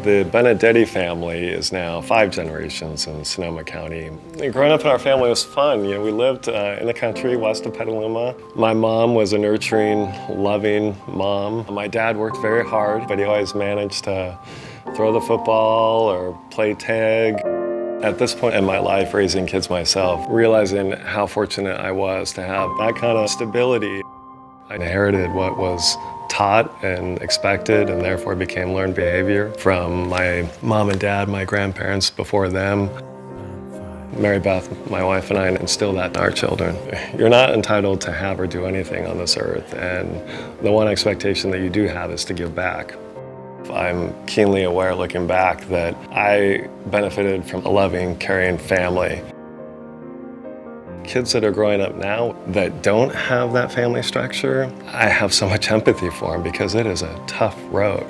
The Benedetti family is now 5 generations in Sonoma County. And growing up in our family was fun. You know, we lived in the country west of Petaluma. My mom was a nurturing, loving mom. My dad worked very hard, but he always managed to throw the football or play tag. At this point in my life, raising kids myself, realizing how fortunate I was to have that kind of stability. I inherited what was taught and expected, and therefore became learned behavior from my mom and dad, my grandparents before them. Mary Beth, my wife, and I instill that in our children. You're not entitled to have or do anything on this earth, and the one expectation that you do have is to give back. I'm keenly aware, looking back, that I benefited from a loving, caring family. Kids that are growing up now that don't have that family structure, I have so much empathy for them because it is a tough road.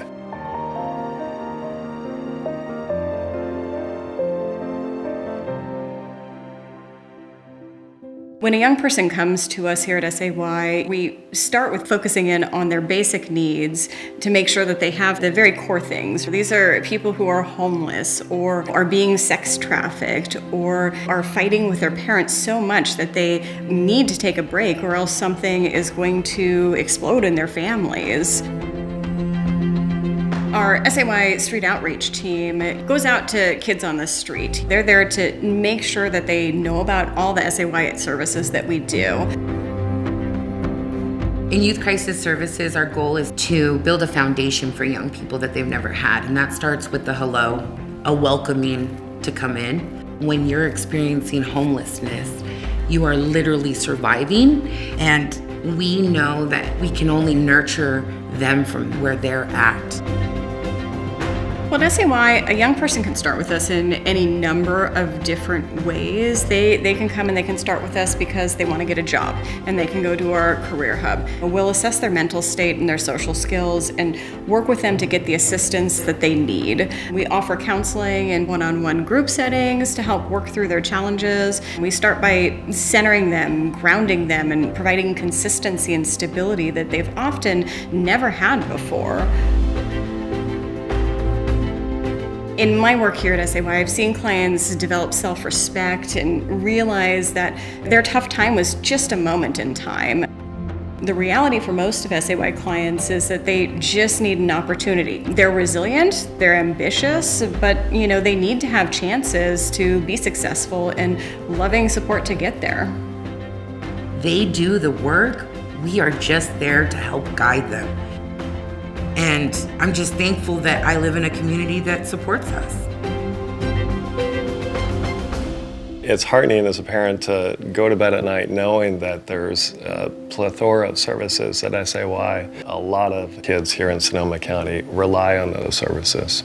When a young person comes to us here at SAY, we start with focusing in on their basic needs to make sure that they have the very core things. These are people who are homeless or are being sex trafficked or are fighting with their parents so much that they need to take a break or else something is going to explode in their families. Our SAY Street Outreach team goes out to kids on the street. They're there to make sure that they know about all the SAY services that we do. In Youth Crisis Services, our goal is to build a foundation for young people that they've never had, and that starts with the hello, a welcoming to come in. When you're experiencing homelessness, you are literally surviving, and we know that we can only nurture them from where they're at. Well, at SAY, a young person can start with us in any number of different ways. They can come and they can start with us because they want to get a job, and they can go to our career hub. We'll assess their mental state and their social skills and work with them to get the assistance that they need. We offer counseling and one-on-one group settings to help work through their challenges. We start by centering them, grounding them, and providing consistency and stability that they've often never had before. In my work here at SAY, I've seen clients develop self-respect and realize that their tough time was just a moment in time. The reality for most of SAY clients is that they just need an opportunity. They're resilient, they're ambitious, but they need to have chances to be successful and loving support to get there. They do the work, we are just there to help guide them. And I'm just thankful that I live in a community that supports us. It's heartening as a parent to go to bed at night knowing that there's a plethora of services at SAY. A lot of kids here in Sonoma County rely on those services.